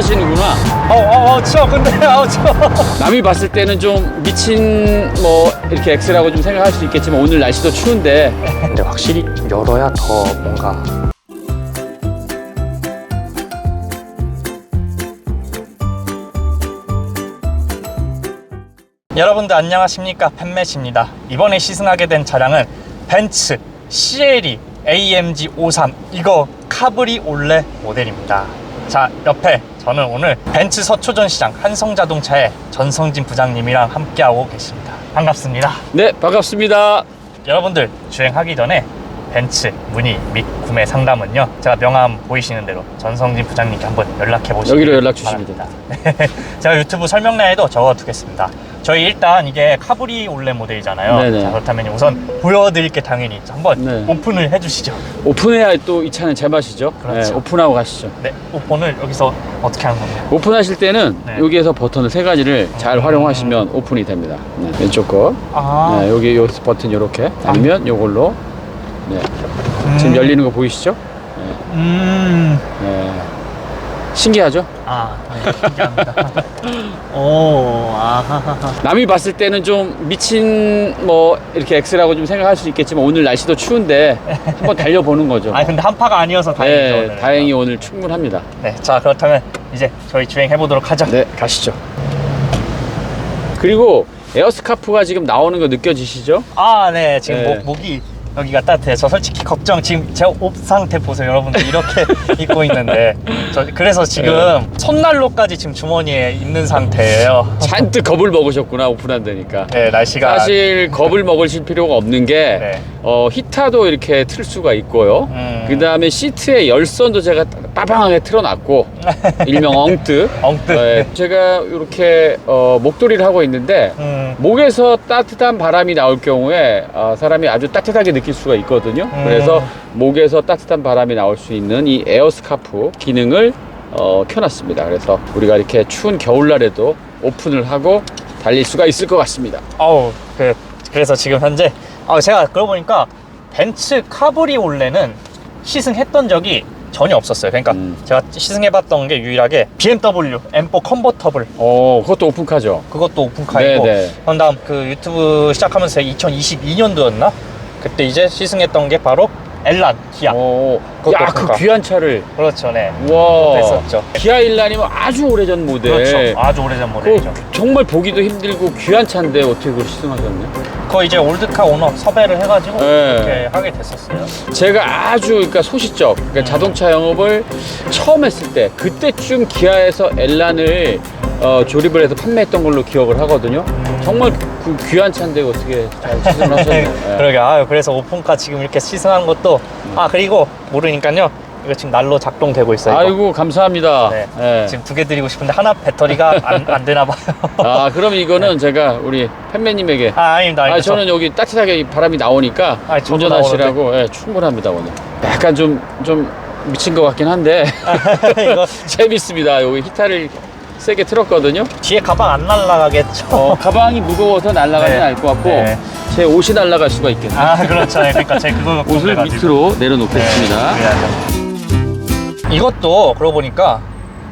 좋아하시는구나. 추워. 근데 추워. 남이 봤을 때는 좀 미친 뭐 이렇게 X라고 좀 생각할 수 있겠지만 오늘 날씨도 추운데 근데 확실히 열어야 더 뭔가. 여러분들 안녕하십니까, 팬맷입니다. 이번에 시승하게 된 차량은 벤츠 CLE AMG 53, 이거 카브리올레 모델입니다. 자, 옆에 저는 오늘 벤츠 서초전시장 한성자동차의 전성진 부장님이랑 함께하고 계십니다. 반갑습니다. 네, 반갑습니다. 여러분들 주행하기 전에 벤츠 문의 및 구매 상담은요, 제가 명함 보이시는 대로 전성진 부장님께 한번 연락해 보시면 여기로 연락 주십니다. 제가 유튜브 설명란에도 적어 두겠습니다. 저희 일단 이게 카브리올레 모델이잖아요. 네네. 자, 그렇다면 우선 보여드릴 게 당연히 있죠. 한번 네. 오픈을 해주시죠. 오픈해야 또 이 차는 제맛이죠. 그렇죠. 네, 오픈하고 가시죠. 네, 오픈을 여기서 어떻게 하는 건가요? 오픈하실 때는 네. 여기에서 버튼을 세 가지를 잘 활용하시면 오픈이 됩니다. 네, 왼쪽 거, 아, 네, 여기 요 버튼 이렇게 아니면 요걸로 네. 지금 열리는 거 보이시죠? 네. 네. 신기하죠? 네, 신기합니다. 오, 아하하하. 남이 봤을 때는 좀 미친 뭐 이렇게 X라고 좀 생각할 수 있겠지만 오늘 날씨도 추운데 한번 달려보는 거죠. 아니, 근데 한파가 아니어서 다행이죠. 네, 오늘. 다행히 오늘 충분합니다. 네, 자, 그렇다면 이제 저희 주행해 보도록 하죠. 네, 가시죠. 그리고 에어스카프가 지금 나오는 거 느껴지시죠? 네, 지금 네. 목이 여기가 따뜻해요. 저 솔직히 걱정, 지금 제 옷 상태 보세요, 여러분들. 이렇게 입고 있는데 그래서 지금 손난로까지 지금 주머니에 있는 상태예요. 잔뜩 겁을 먹으셨구나, 오픈한다니까. 네, 날씨가 사실 겁을 먹으실 필요가 없는 게 네. 히터도 이렇게 틀 수가 있고요. 그 다음에 시트에 열선도 제가 빠방하게 틀어놨고 일명 엉뜨. 엉뜨. 제가 이렇게 목도리를 하고 있는데 목에서 따뜻한 바람이 나올 경우에 사람이 아주 따뜻하게 느낄 수가 있거든요. 그래서 목에서 따뜻한 바람이 나올 수 있는 이 에어스카프 기능을 켜놨습니다. 그래서 우리가 이렇게 추운 겨울날에도 오픈을 하고 달릴 수가 있을 것 같습니다. 그래서 지금 현재 제가 그러고 보니까 벤츠 카브리올레는 시승했던 적이 전혀 없었어요. 그러니까 제가 시승해봤던 게 유일하게 BMW M4 컨버터블, 그것도 오픈카죠. 그것도 오픈카이고, 네네. 그런 다음 그 유튜브 시작하면서 2022년도였나? 그때 이제 시승했던 게 바로 엘란 기아. 그것도 야, 그 오픈카. 귀한 차를. 그렇죠, 네. 와. 했었죠. 기아 일란이면 아주 오래전 모델. 그렇죠. 아주 오래전 모델이죠. 정말 보기도 힘들고 귀한 차인데 어떻게 그걸 시승하셨네? 그거 이제 올드카 오너 섭외를 해가지고 네. 이렇게 하게 됐었어요. 제가 아주 그러니까 소시적 자동차 영업을 처음 했을 때 그때쯤 기아에서 엘란을 조립을 해서 판매했던 걸로 기억을 하거든요. 정말 그 귀한 차인데 어떻게 잘 시승을 하셨네요. 네. 그러게, 그래서 오픈카 지금 이렇게 시승한 것도 그리고 모르니까요, 이거 지금 날로 작동되고 있어요. 이거. 아이고 감사합니다. 네. 네. 지금 2개 드리고 싶은데 하나 배터리가 안 되나 봐요. 그럼 이거는 제가 우리 팬매님에게 아닙니다. 저는 여기 따뜻하게 바람이 나오니까 저도 운전하시라고 충분합니다. 오늘 약간 좀 미친 것 같긴 한데 이거 재밌습니다. 여기 히터를 세게 틀었거든요. 뒤에 가방 안 날아가겠죠? 가방이 무거워서 날아가진 네. 않을 것 같고 네. 제 옷이 날아갈 수가 있겠네요. 그렇죠. 그러니까 제가 그거 옷을 걱정돼가지고. 밑으로 내려놓겠습니다. 이것도 그러고 보니까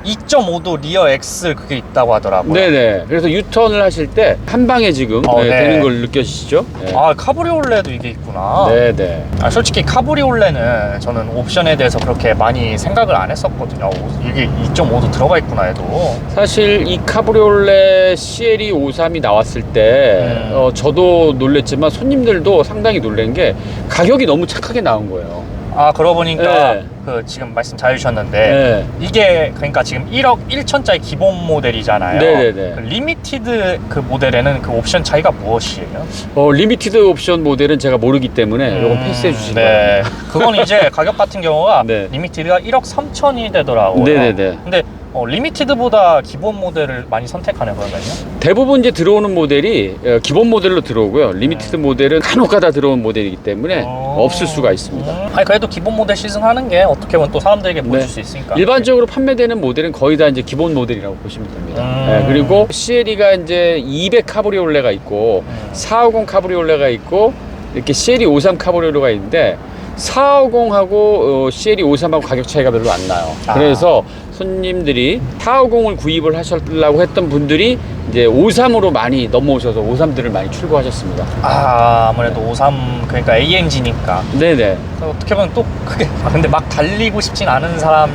2.5도 리어 X 그게 있다고 하더라고요. 네네. 그래서 유턴을 하실 때 한 방에 지금 네. 되는 걸 느껴지시죠? 네. 카브리올레도 이게 있구나. 네네. 솔직히 카브리올레는 저는 옵션에 대해서 그렇게 많이 생각을 안 했었거든요. 이게 2.5도 들어가 있구나 해도. 사실 이 카브리올레 CLE 53이 나왔을 때 저도 놀랬지만 손님들도 상당히 놀란 게 가격이 너무 착하게 나온 거예요. 그러고 보니까 네. 지금 말씀 잘 주셨는데 네. 이게 그러니까 지금 1억 1천짜리 기본 모델이잖아요. 네네네. 그 리미티드 그 모델에는 그 옵션 차이가 무엇이에요? 리미티드 옵션 모델은 제가 모르기 때문에 이건 패스해 주시기 네. 바랍니다. 그건 이제 가격 같은 경우가 네. 리미티드가 1억 3천이 되더라고요. 네네네. 근데 리미티드보다 기본 모델을 많이 선택하네요, 그러면요? 대부분 이제 들어오는 모델이 기본 모델로 들어오고요. 리미티드 모델은 간혹가다 들어온 모델이기 때문에 없을 수가 있습니다. 그래도 기본 모델 시승하는 게 어떻게 보면 또 사람들에게 보여줄 네. 수 있으니까. 일반적으로 판매되는 모델은 거의 다 이제 기본 모델이라고 보시면 됩니다. 네, 그리고 CLE가 이제 200 카브리올레가 있고 450 카브리올레가 있고 이렇게 CLE 53 카브리올레가 있는데 450하고 CLE 53하고 가격 차이가 별로 안 나요. 그래서 손님들이 450을 구입을 하시려고 했던 분들이 이제 53으로 많이 넘어오셔서 53들을 많이 출고하셨습니다. 아무래도 53 그러니까 AMG니까. 네네. 어떻게 보면 또 그게 근데 막 달리고 싶진 않은 사람이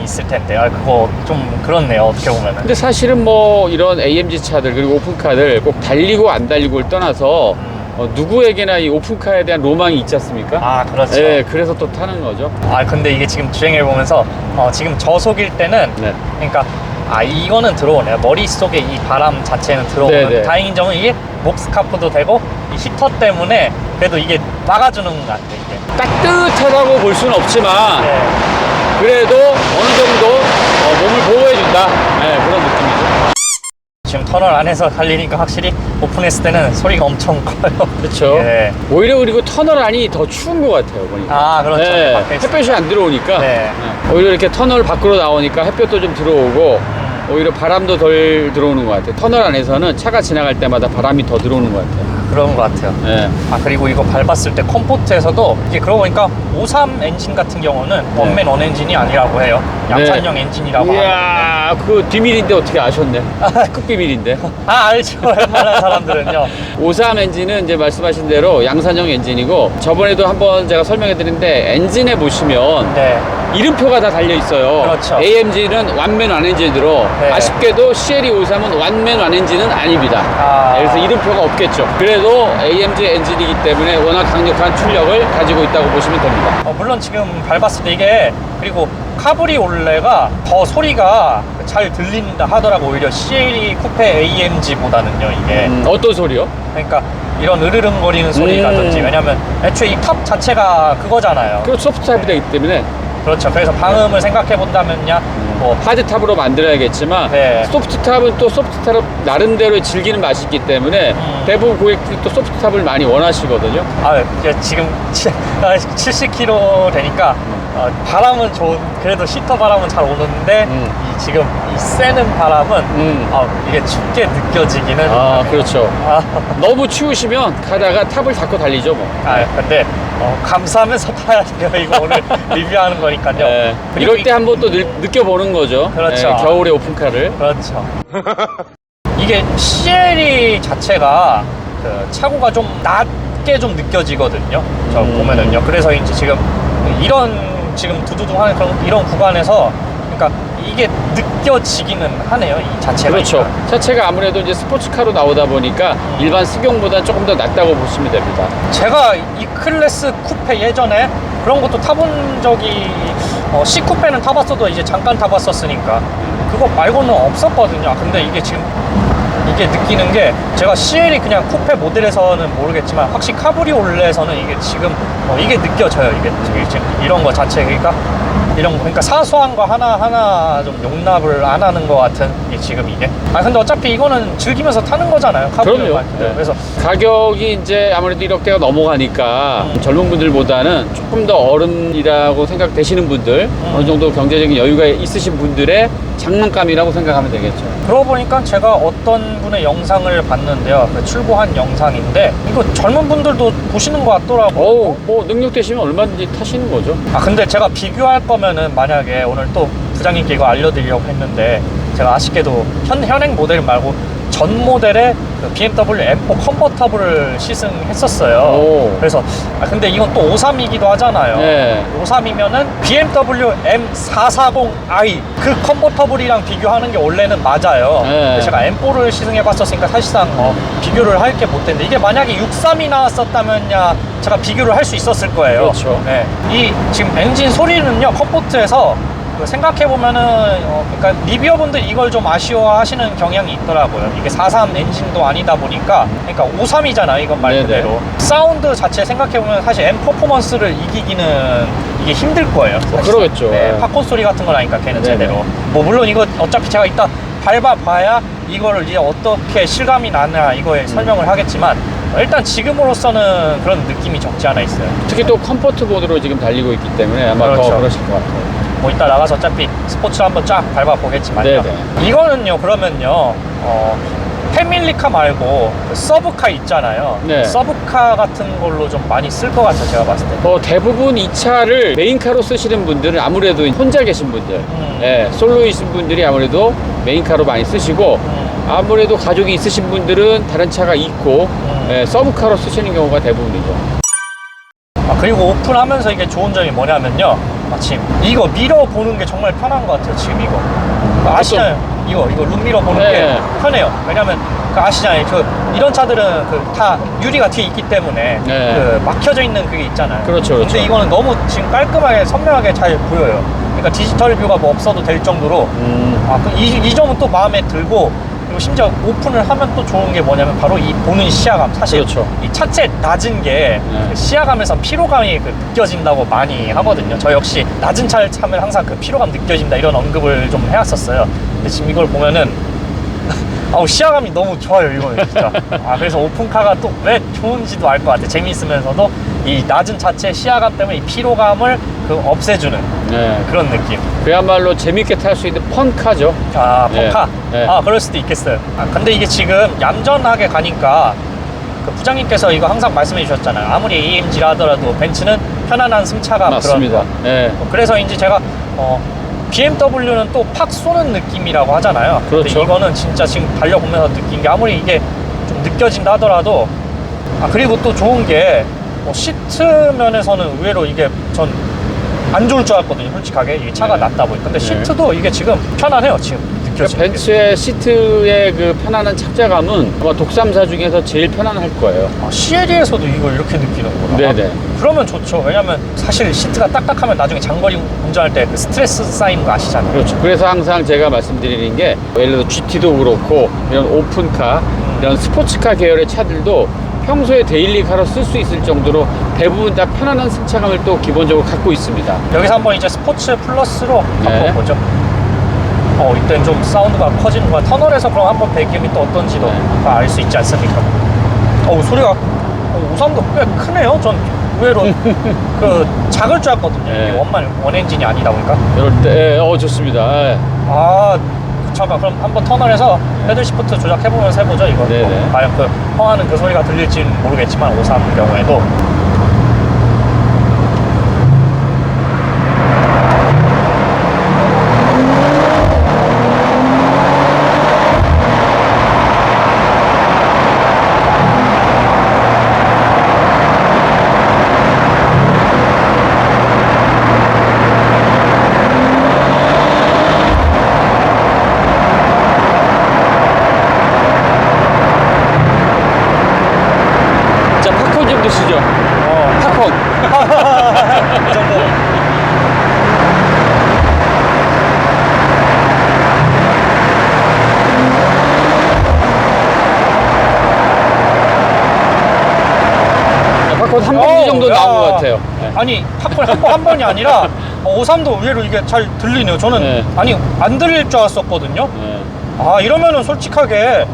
있을 텐데 그거 좀 그렇네요. 어떻게 보면은. 근데 사실은 뭐 이런 AMG 차들 그리고 오픈카들 꼭 달리고 안 달리고를 떠나서 누구에게나 이 오픈카에 대한 로망이 있지 않습니까? 그렇죠. 네, 그래서 또 타는 거죠. 근데 이게 지금 주행해 보면서 지금 저속일 때는 네. 그러니까 이거는 들어오네요. 머릿속에 이 바람 자체는 들어오는. 네네. 다행인 점은 이게 목스카프도 되고 이 히터 때문에 그래도 이게 막아주는 것 같아 이게. 따뜻하다고 볼 수는 없지만 네. 그래도 어느 정도 몸을 보호해준다. 네, 그런 느낌이죠. 지금 터널 안에서 달리니까 확실히 오픈했을 때는 소리가 엄청 커요. 그렇죠. 예. 오히려 그리고 터널 안이 더 추운 것 같아요, 보니까. 그렇죠. 네, 밖에 있으니까. 햇볕이 안 들어오니까. 네. 네. 오히려 이렇게 터널 밖으로 나오니까 햇볕도 좀 들어오고 오히려 바람도 덜 들어오는 것 같아요. 터널 안에서는 차가 지나갈 때마다 바람이 더 들어오는 것 같아요. 그런 것 같아요. 네. 그리고 이거 밟았을 때 컴포트에서도 이게 그러고 보니까 53 엔진 같은 경우는 원맨 원 엔진이 아니라고 해요. 양산형 엔진이라고 하는데. 이야, 그 비밀인데 어떻게 아셨네? 특급 비밀인데. 알죠. 웬만한 사람들은요. 53 엔진은 이제 말씀하신 대로 양산형 엔진이고 저번에도 한번 제가 설명해 드렸는데 엔진에 보시면 네. 이름표가 다 달려 있어요. 그렇죠. AMG는 완맨 완엔진으로 네. 아쉽게도 CLE 53은 완맨 완엔진은 아닙니다. 그래서 이름표가 없겠죠. 그래도 AMG 엔진이기 때문에 워낙 강력한 출력을 가지고 있다고 보시면 됩니다. 물론 지금 밟았을 때 이게 그리고 카브리올레가 더 소리가 잘 들린다 하더라고. 오히려 CLE 쿠페 AMG보다는요 이게. 어떤 소리요? 그러니까 이런 으르렁거리는 소리라든지 왜냐면 애초에 이 탑 자체가 그거잖아요. 그리고 소프트 타입이 되기 때문에 그렇죠. 그래서 방음을 생각해 본다면야 뭐 하드 탑으로 만들어야겠지만 네. 소프트 탑은 또 소프트 탑 나름대로 즐기는 맛이 있기 때문에 대부분 고객들이 또 소프트 탑을 많이 원하시거든요. 이제 지금 70km 되니까 바람은 좋은 그래도 시터 바람은 잘 오는데 지금 이 쐬는 바람은 이게 춥게 느껴지기는 그렇죠. 너무 추우시면 가다가 탑을 닫고 달리죠 뭐. 근데 감사하면서 타야 돼요. 이거 오늘 리뷰하는 거니까요. 네. 이럴 때 한번 또 느껴보는 거죠. 그렇죠. 네, 겨울의 오픈카를. 그렇죠. 이게 CLE 자체가 그 차고가 좀 낮게 좀 느껴지거든요. 저 보면은요. 그래서 이제 지금 이런 지금 두두둥하는 그런 이런 구간에서 그러니까 이게 느껴지기는 하네요. 이 자체가. 그렇죠. 자체가 아무래도 이제 스포츠카로 나오다 보니까 일반 승용보다 조금 더 낫다고 보시면 됩니다. 제가 이 클래스 쿠페 예전에 그런 것도 타본 적이 C 쿠페는 타봤어도 이제 잠깐 타봤었으니까 그거 말고는 없었거든요. 근데 이게 지금 이게 느끼는 게 제가 CLE 그냥 쿠페 모델에서는 모르겠지만 확실히 카브리올레에서는 이게 지금 이게 느껴져요. 이게 지금 이런 거 자체 그러니까 사소한 거 하나하나 좀 용납을 안 하는 것 같은 게 지금 이게. 근데 어차피 이거는 즐기면서 타는 거잖아요. 그럼요. 네. 그래서 가격이 이제 아무래도 1억대가 넘어가니까 젊은 분들보다는 조금 더 어른이라고 생각되시는 분들 어느 정도 경제적인 여유가 있으신 분들의 장난감이라고 생각하면 되겠죠. 그러고 보니까 제가 어떤 분의 영상을 봤는데요. 그 출고한 영상인데 이거 젊은 분들도 보시는 것 같더라고요. 뭐 능력 되시면 얼마든지 타시는 거죠. 근데 제가 비교할 거면은 만약에 오늘 또 부장님께 이거 알려드리려고 했는데 제가 아쉽게도 현행 모델 말고 전 모델의 그 BMW M4 컨버터블을 시승했었어요. 그래서 근데 이건 또 53이기도 하잖아요. 네. 53이면은 BMW M440i 그 컨버터블이랑 비교하는 게 원래는 맞아요. 네. 근데 제가 M4를 시승해봤었으니까 사실상 비교를 할 게 못 됐는데 이게 만약에 63이 나왔었다면야 제가 비교를 할 수 있었을 거예요. 그렇죠. 네. 이 지금 엔진 소리는요 컴포트에서 생각해보면은 그러니까 리뷰어분들 이걸 좀 아쉬워하시는 경향이 있더라고요. 이게 43 엔진도 아니다 보니까 그러니까 53이잖아 이건 말 그대로. 네네. 사운드 자체 생각해보면 사실 M 퍼포먼스를 이기기는 이게 힘들 거예요. 그러겠죠. 네, 팝콘 소리 같은 거라니까 걔는 네네. 제대로. 뭐 물론 이거 어차피 제가 이따 밟아봐야 이거를 이제 어떻게 실감이 나나 이거에 설명을 하겠지만 일단 지금으로서는 그런 느낌이 적지 않아 있어요. 특히 또 컴포트 보드로 지금 달리고 있기 때문에 아마 그렇죠. 더 그러실 것 같아요. 뭐 이따 나가서 어차피 스포츠를 한번 쫙 밟아보겠지만요. 네네. 이거는요 그러면요 패밀리카 말고 그 서브카 있잖아요. 네. 서브카 같은 걸로 좀 많이 쓸 것 같아요, 제가 봤을 때. 대부분 이 차를 메인카로 쓰시는 분들은 아무래도 혼자 계신 분들, 예, 솔로이신 분들이 아무래도 메인카로 많이 쓰시고, 아무래도 가족이 있으신 분들은 다른 차가 있고, 예, 서브카로 쓰시는 경우가 대부분이죠. 그리고 오픈하면서 이게 좋은 점이 뭐냐면요, 마침 이거 미러 보는 게 정말 편한 것 같아요. 지금 이거 아시잖아요. 이거 룸미러 보는 네. 게 편해요. 왜냐면 아시잖아요. 이런 차들은 다 유리가 뒤에 있기 때문에 네. 막혀져 있는 그게 있잖아요. 그렇죠. 근데 이거는 너무 지금 깔끔하게 선명하게 잘 보여요. 그러니까 디지털 뷰가 뭐 없어도 될 정도로 이 점은 또 마음에 들고, 그리고 심지어 오픈을 하면 또 좋은 게 뭐냐면 바로 이 보는 시야감. 사실 그렇죠. 이 차체 낮은 게 그 시야감에서 피로감이 느껴진다고 많이 하거든요. 저 역시 낮은 차를 타면 항상 그 피로감 느껴진다 이런 언급을 좀 해왔었어요. 근데 지금 이걸 보면은 시야감이 너무 좋아요, 이거는 진짜. 그래서 오픈카가 또 왜 좋은지도 알 것 같아요. 재미있으면서도 이 낮은 자체 시야감 때문에 이 피로감을 없애주는 그런 느낌. 그야말로 재밌게 탈 수 있는 펀카죠. 펑카. 네. 그럴 수도 있겠어요. 근데 이게 지금 얌전하게 가니까 그 부장님께서 이거 항상 말씀해 주셨잖아요. 아무리 AMG라 하더라도 벤츠는 편안한 승차감. 맞습니다. 그런 거. 네. 그래서 이제 제가 BMW는 또 팍 쏘는 느낌이라고 하잖아요. 그렇죠. 근데 이거는 진짜 지금 달려보면서 느낀 게, 아무리 이게 좀 느껴진다 하더라도, 그리고 또 좋은 게 시트 면에서는 의외로 이게 전 안 좋을 줄 알았거든요, 솔직하게. 이 차가 낮다 보니까. 근데 시트도 이게 지금 편안해요, 지금 느껴지는 게. 벤츠의 시트의 그 편안한 착자감은 아마 독삼사 중에서 제일 편안할 거예요. CLE에서도 이걸 이렇게 느끼는구나. 네네. 그러면 좋죠. 왜냐면 사실 시트가 딱딱하면 나중에 장거리 운전할 때 그 스트레스 쌓이는 거 아시잖아요. 그렇죠. 그래서 항상 제가 말씀드리는 게, 예를 들어 GT도 그렇고 이런 오픈카, 이런 스포츠카 계열의 차들도 평소에 데일리카로 쓸 수 있을 정도로 대부분 다 편안한 승차감을 또 기본적으로 갖고 있습니다. 여기서 한번 이제 스포츠 플러스로 네. 한번 보죠. 이때는 좀 사운드가 커지는 거야. 터널에서 그럼 한번 배기음이 또 어떤지도 알 수 있지 않습니까? 소리가 53도 꽤 크네요. 전 의외로 작을 줄 알았거든요. 네. 이게 원엔진이 아니다 보니까. 이럴 때 좋습니다. 잠깐, 그럼 한번 터널에서 패들 시프트 조작해보면서 해보죠, 이거. 네네. 과연 펑하는 그 소리가 들릴지는 모르겠지만, 53 경우에도. 자, 팝콘 좀 드시죠. 팝콘. 이 정도. 팝콘 한 번 정도 나온 것 같아요. 네. 아니, 팝콘 한 번이 아니라 53도 의외로 이게 잘 들리네요. 저는 네. 안 들릴 줄 알았었거든요. 네. 이러면은 솔직하게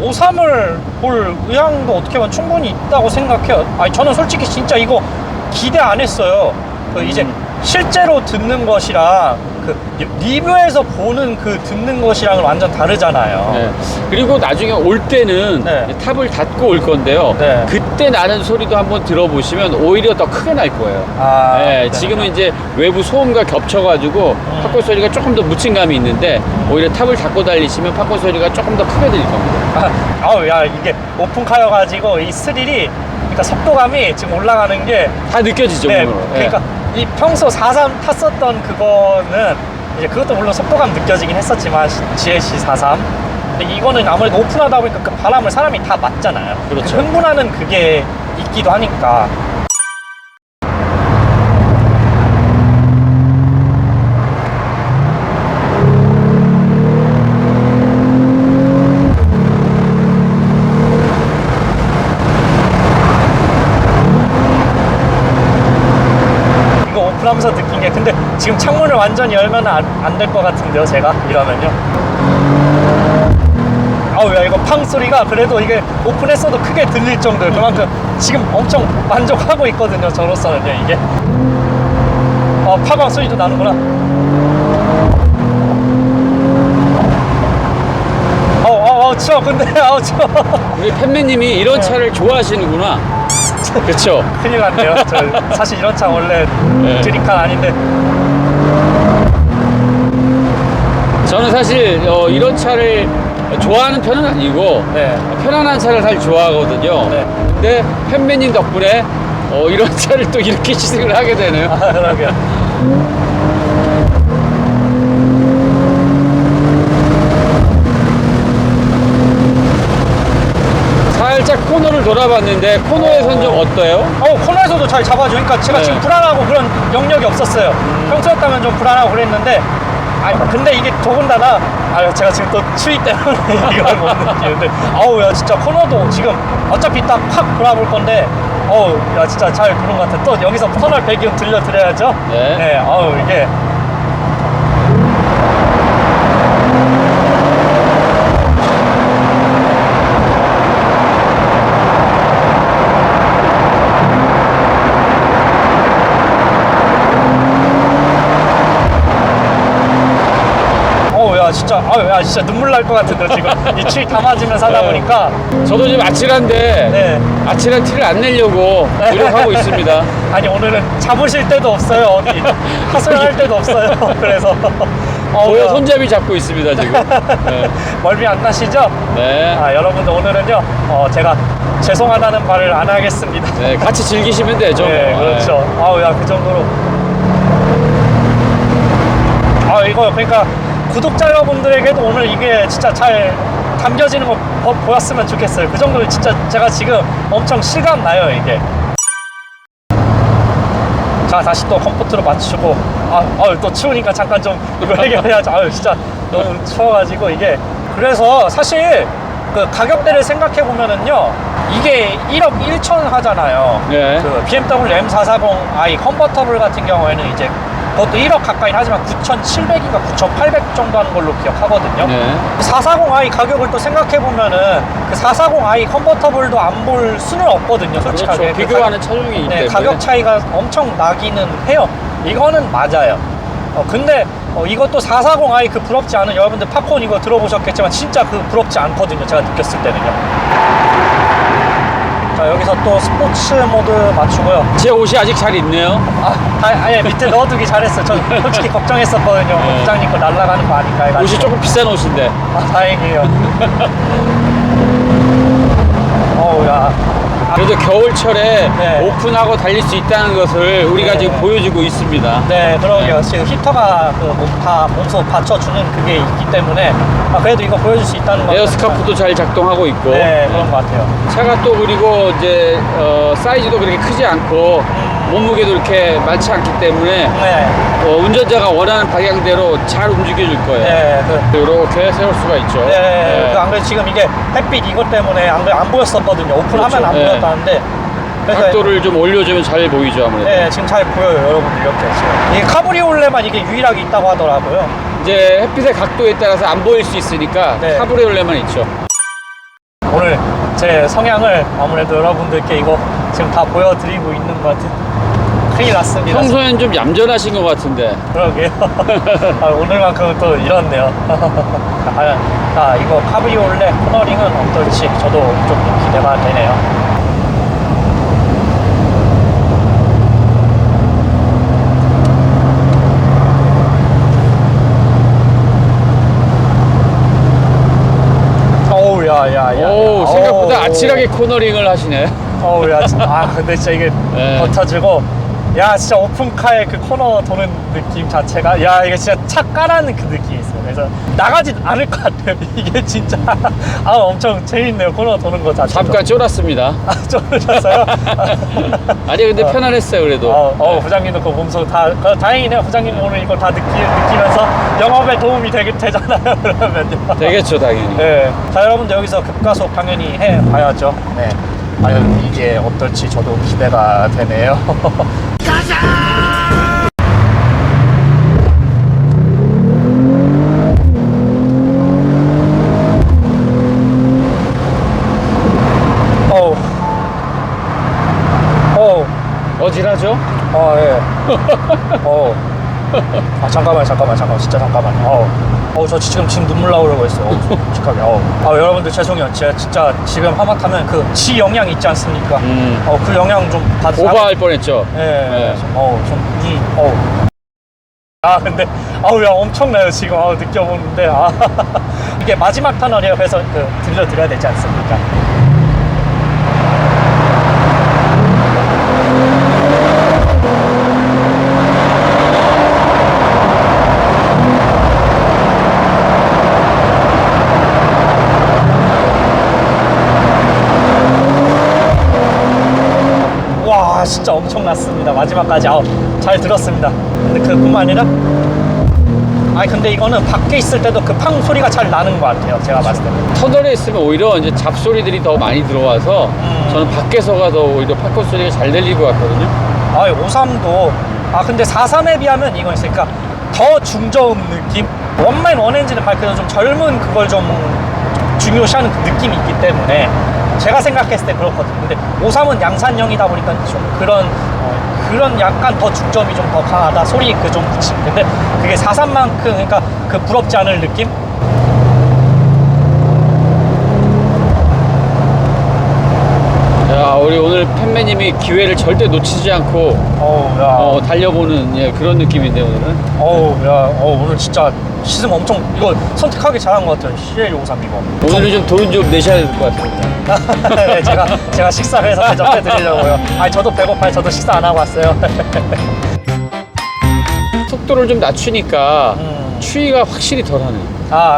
53을 볼 의향도 어떻게 보면 충분히 있다고 생각해요. 저는 솔직히 진짜 이거 기대 안 했어요. 이제 실제로 듣는 것이랑 리뷰에서 보는 듣는 것이랑은 완전 다르잖아요. 네. 그리고 나중에 올 때는 네. 탑을 닫고 올 건데요. 네. 그때 나는 소리도 한번 들어보시면 오히려 더 크게 날 거예요. 네. 지금은 이제 외부 소음과 겹쳐가지고 팝콘 소리가 조금 더 묻힌 감이 있는데, 오히려 탑을 닫고 달리시면 팝콘 소리가 조금 더 크게 들릴 겁니다. 이게 오픈카여가지고 이 스릴이, 그러니까 속도감이 지금 올라가는 게 다 느껴지죠. 네, 몸으로. 그러니까 이 평소 43 탔었던 그거는 이제 그것도 물론 속도감 느껴지긴 했었지만, GLC 43. 근데 이거는 아무래도 오픈하다 보니까 그 바람을 사람이 다 맞잖아요. 그렇죠. 흥분하는 그게 있기도 하니까. 오픈하면서 느낀 게, 근데 지금 창문을 완전히 열면 안 될 것 같은데요, 제가 이러면요. 야, 이거 팡 소리가 그래도 이게 오픈했어도 크게 들릴 정도예요. 그만큼 지금 엄청 만족하고 있거든요, 저로서는요. 이게 파방 소리도 나는구나. 추워. 근데 추워. 우리 팬매님이 이런 차를 좋아하시는구나. 그쵸? 큰일 났네요. 저 사실 이런 차 원래 네. 드림카 아닌데. 저는 사실 이런 차를 좋아하는 편은 아니고 네. 편안한 차를 사실 좋아하거든요. 네. 근데 팬매님 덕분에 이런 차를 또 이렇게 시승을 하게 되네요. 아, 그러게요. 살짝 코너를 돌아봤는데 코너에선 좀 어때요? 코너에서도 잘 잡아줘. 그러니까 제가 네. 지금 불안하고 그런 영역이 없었어요. 평소였다면 좀 불안하고 그랬는데, 근데 이게 더군다나, 제가 지금 또 추위 때문에 이걸 못 느끼는데, 야, 진짜 코너도 지금 어차피 딱 팍 돌아볼 건데, 야, 진짜 잘 도는 것 같아. 또 여기서 터널 배기음 들려드려야죠. 네. 네, 이게. 야, 진짜 눈물 날 것 같은데, 지금. 이 추위 다 맞으면서 하다 보니까. 저도 지금 아찔한데 네. 아찔한 티를 안 내려고 노력하고 있습니다. 아니, 오늘은 잡으실 데도 없어요, 어디. 하소연할 데도 없어요. 그래서. 보여 손잡이 잡고 있습니다, 지금. 네. 멀미 안 나시죠? 네. 여러분들 오늘은요, 제가 죄송하다는 말을 안 하겠습니다. 네, 같이 즐기시면 되죠. 네, 뭐. 그렇죠. 야, 그 정도로. 이거, 그러니까, 구독자 여러분들에게도 오늘 이게 진짜 잘 담겨지는 거 보였으면 좋겠어요. 그 정도로 진짜 제가 지금 엄청 실감 나요, 이게. 자, 다시 또 컴포트로 맞추고. 또 추우니까 잠깐 좀 이거 해결해야죠. 진짜 너무 추워가지고 이게. 그래서 사실 그 가격대를 생각해 보면은요, 이게 1억 1천 하잖아요. 네. 그 BMW M440i 컨버터블 같은 경우에는 이제 그것도 1억 가까이 하지만 9,700인가 9,800 정도 하는 걸로 기억하거든요. 네. 440i 가격을 또 생각해보면은 그 440i 컨버터블도 안 볼 수는 없거든요, 솔직하게. 그렇죠. 비교하는 차종이기 때문에. 가격 차이가 엄청 나기는 해요. 이거는 맞아요. 근데 이것도 440i 그 부럽지 않은, 여러분들 팝콘 이거 들어보셨겠지만 진짜 그 부럽지 않거든요, 제가 느꼈을 때는요. 자, 여기서 또 스포츠 모드 맞추고요. 제 옷이 아직 잘 있네요. 아예 밑에 넣어두기 잘했어요. 전 솔직히 걱정했었거든요. 네. 부장님 거 날아가는 거 아닌가 해가지고. 옷이 조금 비싼 옷인데. 다행이에요. 야. 그래도 겨울철에 네. 오픈하고 달릴 수 있다는 것을 우리가 네. 지금 보여주고 있습니다. 네, 그러게요. 지금 히터가 그 몸소 받쳐주는 그게 있기 때문에 그래도 이거 보여줄 수 있다는 거. 에어스카프도 잘 작동하고 있고. 네, 그런 것 같아요. 차가 또 그리고 이제 사이즈도 그렇게 크지 않고 몸무게도 이렇게 많지 않기 때문에 네. 운전자가 원하는 방향대로 잘 움직여줄 거예요. 네, 이렇게 세울 수가 있죠. 네. 안 그래도 지금 이게 햇빛 이것 때문에 안 보였었거든요. 오픈하면 그렇죠. 안 네. 보였다는데. 그래서 각도를 좀 올려주면 잘 보이죠, 아무래도. 네, 지금 잘 보여요, 여러분들. 이렇게 지금. 이게 카브리올레만 이게 유일하게 있다고 하더라고요. 이제 햇빛의 각도에 따라서 안 보일 수 있으니까 네. 카브리올레만 있죠. 오늘 제 성향을 아무래도 여러분들께 이거 지금 다 보여드리고 있는 것 같은. 큰일 났습니다. 평소엔 좀 얌전하신 것 같은데. 그러게요. 오늘만큼은 또 이렇네요. 이거 카브리올레 코너링은 어떨지 저도 좀 기대가 되네요. 오, 생각보다 아찔하게 코너링을 하시네. 근데 진짜 이게 네. 버텨주고, 진짜 오픈카의 그 코너 도는 느낌 자체가, 이게 진짜 차 까라는 그 느낌이 있어요. 그래서 나가진 않을 것 같아요. 이게 진짜, 엄청 재밌네요. 코너 도는 거 자체가. 잠깐 쫄았습니다. 쫄으셨어요? 아니, 근데 편안했어요, 그래도. 부장님도 그 몸소 다행이네요. 부장님 오늘 이거 다 느끼면서 영업에 도움이 되잖아요. 그러면요. 되겠죠, 당연히. 네. 자, 여러분들 여기서 급가속 당연히 해봐야죠. 네. 이게 어떨지 저도 기대가 되네요. 어질하죠? 예. 잠깐만. 진짜 잠깐만요. 저 지금 눈물 나오려고 했어요. 솔직하게. 여러분들 죄송해요. 제가 진짜 지금 하마터면 그 지 영향 있지 않습니까? 그 영향 좀 받으세요. 오버할 뻔했죠. 네. 근데 야 엄청나요 지금 느껴보는데 이게 마지막 터널이에요. 그래서 들려드려야 되지 않습니까? 와 진짜 엄청났습니다. 마지막까지 잘 들었습니다. 근데 그뿐만 아니라 근데 이거는 밖에 있을 때도 그 팡 소리가 잘 나는 것 같아요. 제가 봤을 때. 터널에 있으면 오히려 이제 잡소리들이 더 많이 들어와서 저는 밖에서가 더 오히려 팝콘 소리가 잘 들릴 것 같거든요. 53도 근데 43에 비하면 이건 있으니까 더 중저음 느낌. 원마인 원엔진은 밝혀도 좀 젊은 그걸 좀 중요시하는 그 느낌이 있기 때문에 제가 생각했을 때 그렇거든요. 근데 53은 양산형이다 보니까 좀 그런 약간 더 중점이 좀 더 강하다. 소리 좀 붙임. 근데 그게 43만큼 그러니까 그 부럽지 않을 느낌? 자, 우리 오늘 팬매님이 기회를 절대 놓치지 않고 달려보는 그런 느낌인데 오늘은. 오늘 진짜 시승 엄청 이거 선택하기 잘한 것 같아요. CL53 이거. 오늘은 좀 돈 좀 내셔야 될 것 같습니다. 네, 제가 식사를 해서 대접해 드리려고요. 저도 배고파요. 저도 식사 안 하고 왔어요. 속도를 좀 낮추니까 추위가 확실히 덜하네요.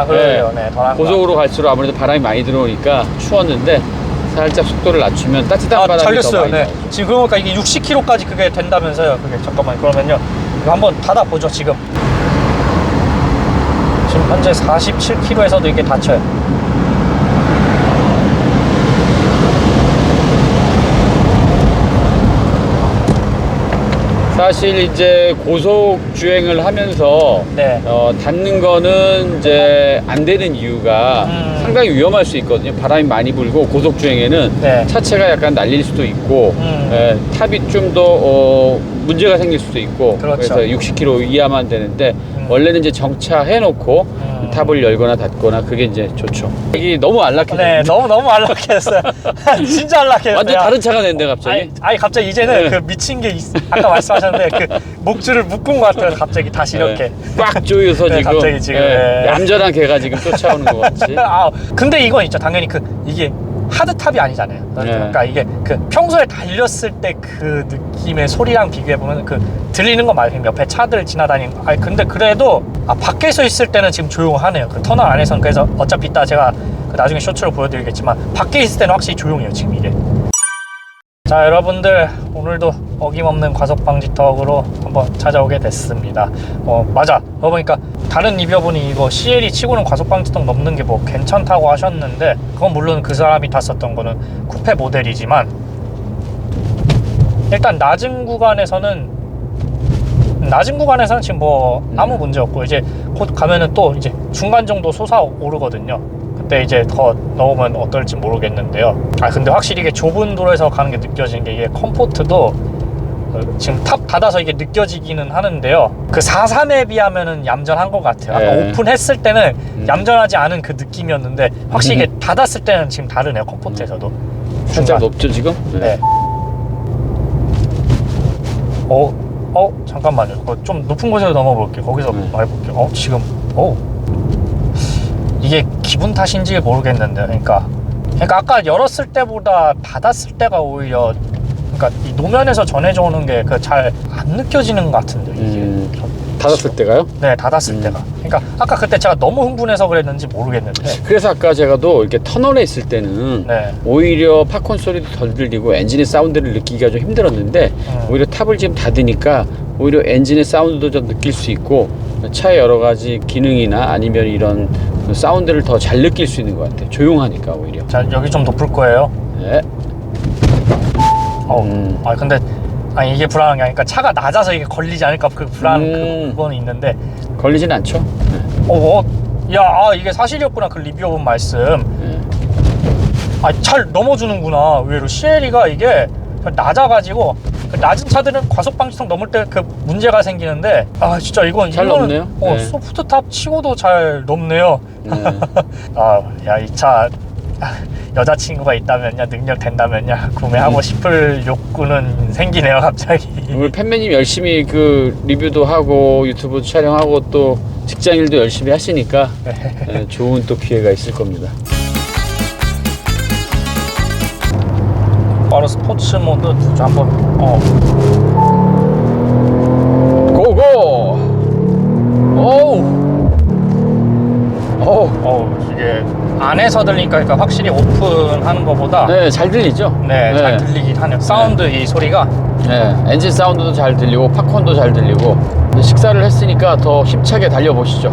그래요. 네, 덜한 거. 고속으로 갈수록 아무래도 바람이 많이 들어오니까 추웠는데 살짝 속도를 낮추면 따뜻한 바람이 잘 더 됐어요. 많이 네. 나오죠. 지금 그러니까 이게 60km까지 그게 된다면서요. 그게 잠깐만요. 그러면요. 이거 한번 닫아보죠. 지금 현재 47km에서도 이게 닫혀요. 사실 이제 고속 주행을 하면서 네. 닿는 거는 이제 안 되는 이유가 상당히 위험할 수 있거든요. 바람이 많이 불고 고속 주행에는 네. 차체가 약간 날릴 수도 있고 탑이 좀 더 문제가 생길 수도 있고. 그렇죠. 그래서 60km 이하만 되는데 원래는 이제 정차해 놓고 탑을 열거나 닫거나 그게 이제 좋죠. 이게 너무 안락해졌어요. 네, 너무 안락했어요. 진짜 안락했어요. 완전 다른 차가 됐네 갑자기. 갑자기 이제는 그 미친 게 아까 말씀하셨는데 그 목줄을 묶은 것 같아요. 갑자기 다시 이렇게 꽉 조여서 네, 지금, 갑자기 지금, 네. 얌전한 개가 지금 쫓아오는 것 같지. 근데 이건 있죠. 당연히 이게 하드탑이 아니잖아요. 그러니까 이게 평소에 달렸을 때 그 느낌의 소리랑 비교해보면 들리는 거 말고 옆에 차들 지나다니는 거. 근데 그래도 밖에서 있을 때는 지금 조용하네요. 터널 안에서는. 그래서 어차피 이따 제가 나중에 쇼츠로 보여드리겠지만 밖에 있을 때는 확실히 조용해요. 지금 이게. 자, 여러분들 오늘도 어김없는 과속방지턱으로 한번 찾아오게 됐습니다. 맞아. 보니까 다른 리뷰어분이 이거 CL이 치고는 과속방지턱 넘는 게 뭐 괜찮다고 하셨는데 그건 물론 그 사람이 탔었던 거는 쿠페 모델이지만 일단 낮은 구간에서는 지금 뭐 아무 문제 없고 이제 곧 가면은 또 이제 중간 정도 솟아오르거든요. 그때 이제 더 넣으면 어떨지 모르겠는데요. 근데 확실히 이게 좁은 도로에서 가는 게 느껴지는 게 이게 컴포트도 지금 탑 닫아서 이게 느껴지기는 하는데요. 그 43에 비하면은 얌전한 것 같아요. 아까 오픈했을 때는 얌전하지 않은 그 느낌이었는데 확실히 이게 닫았을 때는 지금 다르네요. 컴포트에서도. 살짝 높죠 지금? 네. 잠깐만요. 좀 높은 곳에서 넘어볼게요. 거기서 해볼게요. 지금 이게 기분 탓인지 모르겠는데, 그러니까 아까 열었을 때보다 닫았을 때가 오히려 이 노면에서 전해져 오는 게 잘 안 느껴지는 것 같은데 이게. 닫았을 때가요? 네, 닫았을 때가. 그러니까 아까 그때 제가 너무 흥분해서 그랬는지 모르겠는데. 그래서 아까 제가도 이렇게 터널에 있을 때는 오히려 팝콘 소리도 덜 들리고 엔진의 사운드를 느끼기가 좀 힘들었는데 오히려 탑을 지금 닫으니까 오히려 엔진의 사운드도 좀 느낄 수 있고 차의 여러 가지 기능이나 아니면 이런 사운드를 더 잘 느낄 수 있는 것 같아요. 조용하니까 오히려. 자, 여기 좀 높을 거예요. 네. 근데 이게 불안한 게 아니니까 차가 낮아서 이게 걸리지 않을까 그 불안 그거는 있는데 걸리진 않죠. 이게 사실이었구나. 그 리뷰어분 말씀. 잘 넘어주는구나. 의외로 CL이가 이게 낮아가지고 그 낮은 차들은 과속 방지턱 넘을 때 그 문제가 생기는데 아 진짜 이건 잘 이거는, 넘네요. 네. 소프트탑 치고도 잘 넘네요. 네. 아, 야, 이 차 여자친구가 있다면야 능력 된다면야 구매하고 싶을 욕구는 생기네요 갑자기. 오늘 팬매님 열심히 그 리뷰도 하고 유튜브 촬영하고 또 직장일도 열심히 하시니까 네, 좋은 또 기회가 있을 겁니다. 바로 스포츠 모드 한번 고고! 오우! 이게 안에서 들리니까 그러니까 확실히 오픈하는 것보다 네, 잘 들리죠? 잘 들리긴 하네요. 사운드 이 소리가 네, 엔진 사운드도 잘 들리고 팝콘도 잘 들리고 식사를 했으니까 더 힘차게 달려보시죠.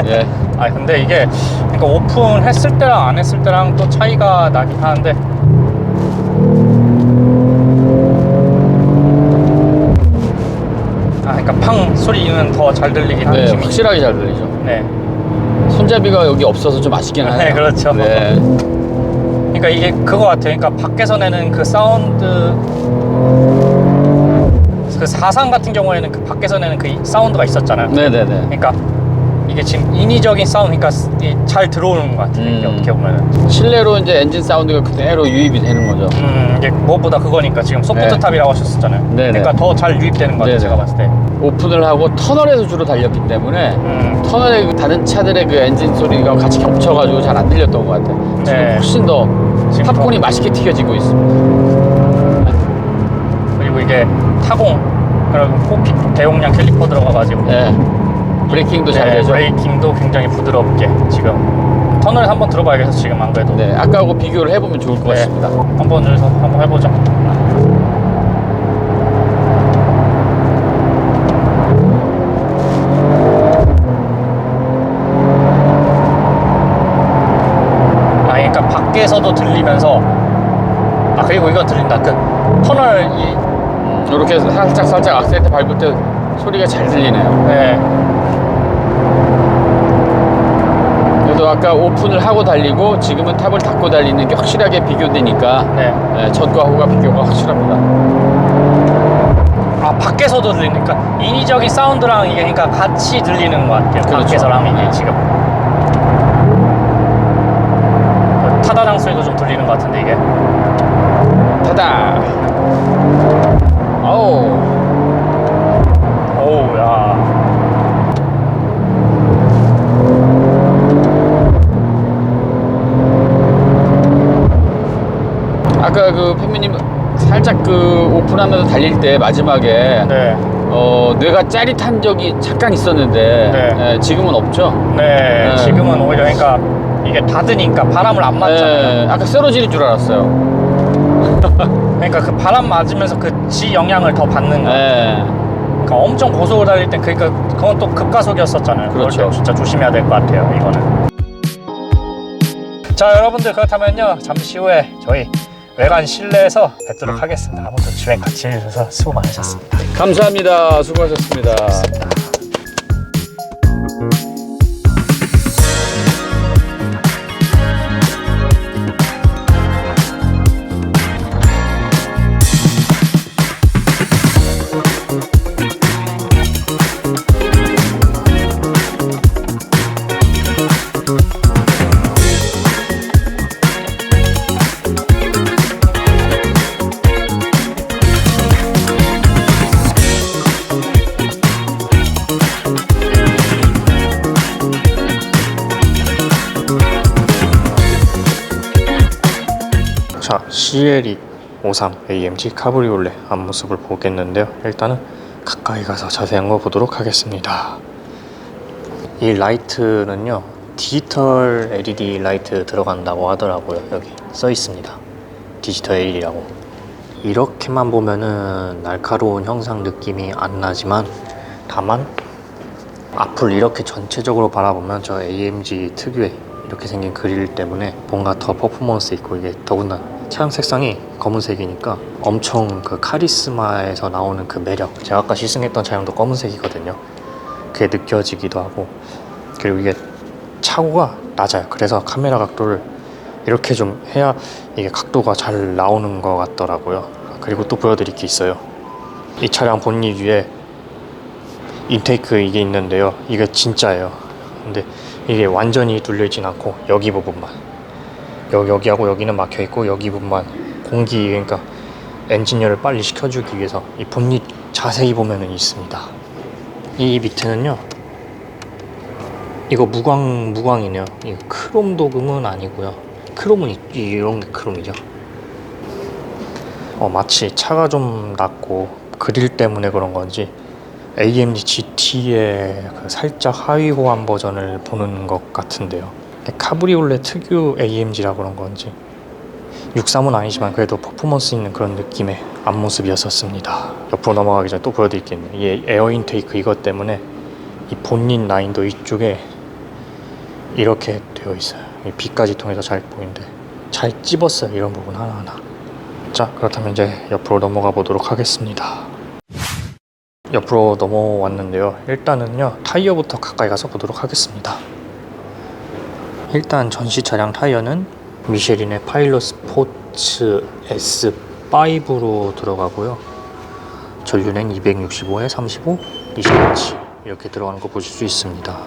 예. 아 근데 이게 그러니까 오픈했을 때랑 안 했을 때랑 또 차이가 나긴 하는데 그러니까 팡 소리는 더 잘 들리긴 하는 네, 셈이죠. 확실하게 잘 들리죠. 네. 손잡이가 여기 없어서 좀 아쉽긴 하네요. 네, 그렇죠. 네. 그러니까 이게 그거 같아요. 그러니까 밖에서 내는 그 사운드 그 43 같은 경우에는 그 밖에서 내는 그 사운드가 있었잖아요. 네네네. 그러니까 이게 지금 인위적인 사운드, 그러니까 잘 들어오는 것 같아요. 이게 어떻게 보면은. 실내로 이제 엔진 사운드가 그대로 유입이 되는 거죠. 이게 무엇보다 그거니까 지금 소프트탑이라고 하셨었잖아요. 네네. 그러니까 더 잘 유입되는 것 같아요. 네네. 제가 봤을 때. 오픈을 하고 터널에서 주로 달렸기 때문에 터널에 그 다른 차들의 그 엔진 소리가 같이 겹쳐가지고 잘 안 들렸던 것 같아요. 지금 네. 훨씬 더 지금 팝콘이 맛있게 튀겨지고 있습니다. 그리고 이게 타공, 그리고 코피 대용량 캘리퍼 들어가가지고. 네. 브레이킹도 잘 네, 되죠. 브레이킹도 굉장히 부드럽게 지금 터널에서 한번 들어봐야겠어 지금 안 그래도. 네, 아까하고 비교를 해보면 좋을 것 같습니다. 한번 여기서 한번 해보죠. 그러니까 밖에서도 들리면서 그리고 이거 들린다. 그 터널 이렇게 살짝 악셀트 밟을 때 소리가 잘 들리네요. 네. 그래도 아까 오픈을 하고 달리고 지금은 탑을 닫고 달리는 게 확실하게 비교되니까 네. 전과 후가 비교가 확실합니다. 밖에서도 들리니까 인위적인 사운드랑 이게 그러니까 같이 들리는 것 같아요. 그렇죠. 밖에서랑 이게 지금 타다랑 소리도 좀 들리는 것 같은데 이게. 타다. 어우. 오우 야. 아까 그 팬미님 살짝 그 오픈하면서 달릴 때 마지막에 네. 뇌가 짜릿한 적이 잠깐 있었는데 네. 지금은 없죠. 네. 네. 지금은 오히려 그러니까 이게 닫으니까 바람을 안 맞잖아요. 아까 쓰러질 줄 알았어요. 그러니까 그 바람 맞으면서 그 지 영향을 더 받는 거. 네. 그러니까 엄청 고속을 달릴 때 그러니까 그건 또 급가속이었었잖아요. 그렇죠. 그럴 때 진짜 조심해야 될 것 같아요. 이거는. 자 여러분들 그렇다면요 잠시 후에 저희 외관 실내에서 뵙도록 하겠습니다. 아무튼 주행 같이 해주셔서 수고 많으셨습니다. 감사합니다. 수고하셨습니다. 자, CLE 53 AMG 카브리올레 앞모습을 보겠는데요. 일단은 가까이 가서 자세한 거 보도록 하겠습니다. 이 라이트는요 디지털 LED 라이트 들어간다고 하더라고요. 여기 써 있습니다. 디지털 LED라고. 이렇게만 보면은 날카로운 형상 느낌이 안 나지만 다만 앞을 이렇게 전체적으로 바라보면 저 AMG 특유의 이렇게 생긴 그릴 때문에 뭔가 더 퍼포먼스 있고, 이게 더군다나 차량 색상이 검은색이니까 엄청 그 카리스마에서 나오는 그 매력, 제가 아까 시승했던 차량도 검은색이거든요. 그게 느껴지기도 하고, 그리고 이게 차고가 낮아요. 그래서 카메라 각도를 이렇게 좀 해야 이게 각도가 잘 나오는 것 같더라고요. 그리고 또 보여드릴 게 있어요. 이 차량 본닛 위에 인테이크 이게 있는데요. 이게 진짜예요. 근데 이게 완전히 뚫려있진 않고 여기 부분만, 여기하고 여기는 막혀있고 여기 부분만 공기, 그러니까 엔지니어를 빨리 식혀주기 위해서 이 본닛 자세히 보면은 있습니다. 이 밑에는요, 이거 무광이네요. 이거 크롬 도금은 아니고요. 크롬은 이런 게 크롬이죠. 마치 차가 좀 낮고 그릴 때문에 그런 건지 AMG GT의 그 살짝 하위 호환 버전을 보는 것 같은데요. 카브리올레 특유 AMG라 그런 건지 63은 아니지만 그래도 퍼포먼스 있는 그런 느낌의 앞모습이었었습니다. 옆으로 넘어가기 전에 또 보여드릴게요. 이 에어 인테이크 이것 때문에 이 본닛 라인도 이쪽에 이렇게 되어 있어요. 빛까지 통해서 잘 보이는데 잘 찝었어요. 이런 부분 하나하나. 자, 그렇다면 이제 옆으로 넘어가 보도록 하겠습니다. 옆으로 넘어왔는데요. 일단은요, 타이어부터 가까이 가서 보도록 하겠습니다. 일단 전시 차량 타이어는 미쉐린의 파일럿 스포츠 S5로 들어가고요. 전륜은 265에 35, 20인치 이렇게 들어가는 거 보실 수 있습니다.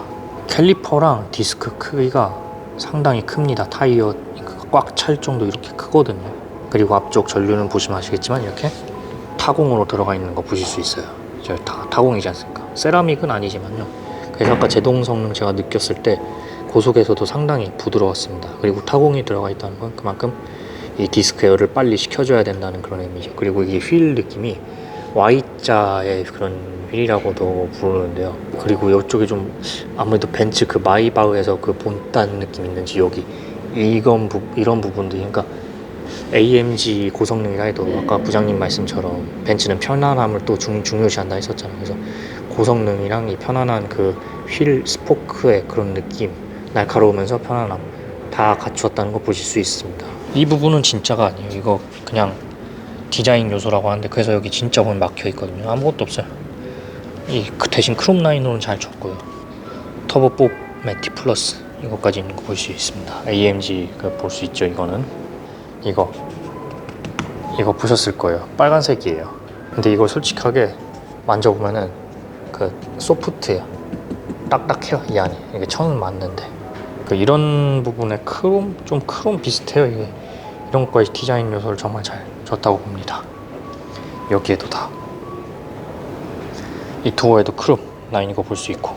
캘리퍼랑 디스크 크기가 상당히 큽니다. 타이어 꽉 찰 정도 이렇게 크거든요. 그리고 앞쪽 전륜은 보시면 아시겠지만 이렇게 타공으로 들어가 있는 거 보실 수 있어요. 다 타공이지 않습니까? 세라믹은 아니지만요. 그래서 아까 제동 성능 제가 느꼈을 때 고속에서도 상당히 부드러웠습니다. 그리고 타공이 들어가 있다는 건 그만큼 이 디스크 에어를 빨리 식혀줘야 된다는 그런 의미죠. 그리고 이게 휠 느낌이 Y자의 그런 휠이라고도 부르는데요. 그리고 이쪽에 좀 아무래도 벤츠 그 마이바흐에서 그 본딴 느낌 있는지 여기 이런 부분도, 그러니까 AMG 고성능이라 해도 아까 부장님 말씀처럼 벤츠는 편안함을 또 중요시한다 했었잖아요. 그래서 고성능이랑 이 편안한 그 휠 스포크의 그런 느낌, 날카로우면서 편안함 다 갖추었다는 거 보실 수 있습니다. 이 부분은 진짜가 아니에요. 이거 그냥 디자인 요소라고 하는데, 그래서 여기 진짜 보면 막혀 있거든요. 아무것도 없어요. 그 대신 크롬 라인으로는 잘 줬고요. 터보 뽀 매티 플러스 이거까지 있는 거 볼 수 있습니다. AMG 볼 수 있죠. 이거 보셨을 거예요. 빨간색이에요. 근데 이거 솔직하게 만져보면은 그 소프트해요. 딱딱해요. 이 안에 이게 천은 맞는데 이런 부분에 크롬 비슷해요. 이게 이런 것까지 디자인 요소를 정말 잘 줬다고 봅니다. 여기에도 다 이 도어에도 크롬 라인 이거 볼 수 있고,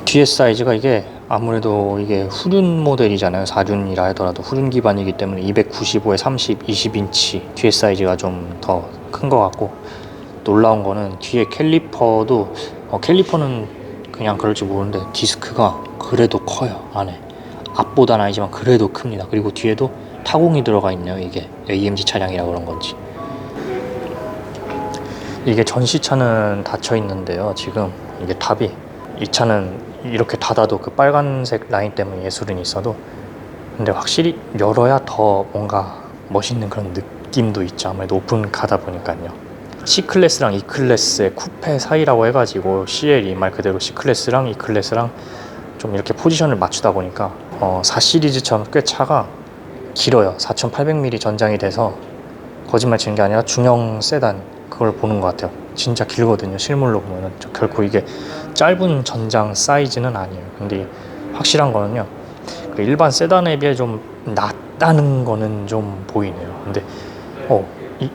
뒤에 사이즈가 이게 아무래도 이게 후륜 모델이잖아요. 4륜이라 하더라도 후륜 기반이기 때문에 295에 30, 20인치 뒤에 사이즈가 좀 더 큰 것 같고, 놀라운 거는 뒤에 캘리퍼도 캘리퍼는 그냥 그럴지 모르는데 디스크가 그래도 커요. 안에 앞보다는 아니지만 그래도 큽니다. 그리고 뒤에도 타공이 들어가 있네요. 이게 AMG 차량이라 그런 건지. 이게 전시차는 닫혀 있는데요. 지금 이게 탑이, 이 차는 이렇게 닫아도 그 빨간색 라인 때문에 예술은 있어도 근데 확실히 열어야 더 뭔가 멋있는 그런 느낌도 있죠. 아무래도 오픈 가다 보니까요. C클래스랑 E클래스의 쿠페 사이라고 해가지고 CL이 말 그대로 C클래스랑 E클래스랑 좀 이렇게 포지션을 맞추다 보니까 4 시리즈처럼 꽤 차가 길어요. 4800mm 전장이 돼서 거짓말 치는 게 아니라 중형 세단 그걸 보는 것 같아요. 진짜 길거든요. 실물로 보면은 결코 이게 짧은 전장 사이즈는 아니에요. 근데 확실한 거는요, 그 일반 세단에 비해 좀 낮다는 거는 좀 보이네요.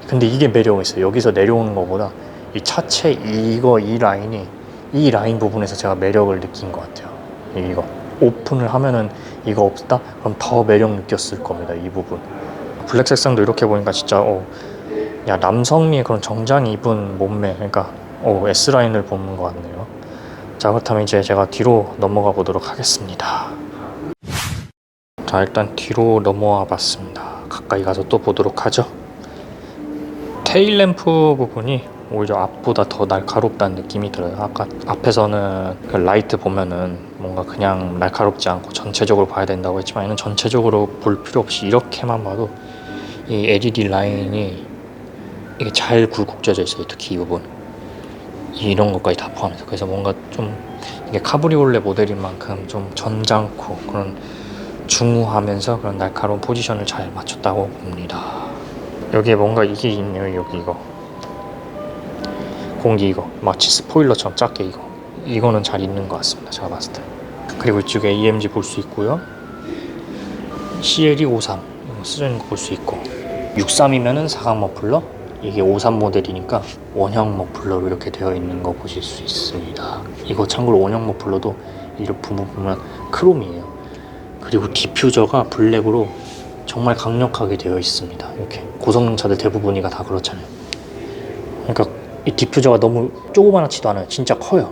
근데 이게 매력이 있어요. 여기서 내려오는 것보다 이 차체 이 라인 부분에서 제가 매력을 느낀 것 같아요. 이거 오픈을 하면은 이거 없다? 그럼 더 매력 느꼈을 겁니다. 이 부분. 블랙 색상도 이렇게 보니까 진짜 남성미의 그런 정장 입은 몸매, 그러니까 S라인을 보는 것 같네요. 자, 그렇다면 이제 제가 뒤로 넘어가 보도록 하겠습니다. 자, 일단 뒤로 넘어와 봤습니다. 가까이 가서 또 보도록 하죠. 테일 램프 부분이 오히려 앞보다 더 날카롭다는 느낌이 들어요. 아까 앞에서는 그 라이트 보면은 뭔가 그냥 날카롭지 않고 전체적으로 봐야 된다고 했지만, 얘는 전체적으로 볼 필요 없이 이렇게만 봐도 이 LED 라인이 이게 잘 굴곡져져 있어요. 특히 이 부분, 이런 것까지 다 포함해서. 그래서 뭔가 좀 이게 카브리올레 모델인 만큼 좀 점잖고 그런 중후하면서 그런 날카로운 포지션을 잘 맞췄다고 봅니다. 여기에 뭔가 이게 있네요. 여기 공기 이거 마치 스포일러처럼 작게 이거는 잘 있는 것 같습니다. 제가 봤을 때. 그리고 이쪽에 AMG 볼 수 있고요. CLE 53 쓰여 있는 거 볼 수 있고 63이면은 사각 머플러, 이게 53 모델이니까 원형 머플러로 이렇게 되어 있는 거 보실 수 있습니다. 이거 참고로 원형 머플러도 이렇게 보면 크롬이에요. 그리고 디퓨저가 블랙으로 정말 강력하게 되어 있습니다. 이렇게 고성능 차들 대부분이가 다 그렇잖아요. 그러니까 이 디퓨저가 너무 조그만하지도 않아요. 진짜 커요.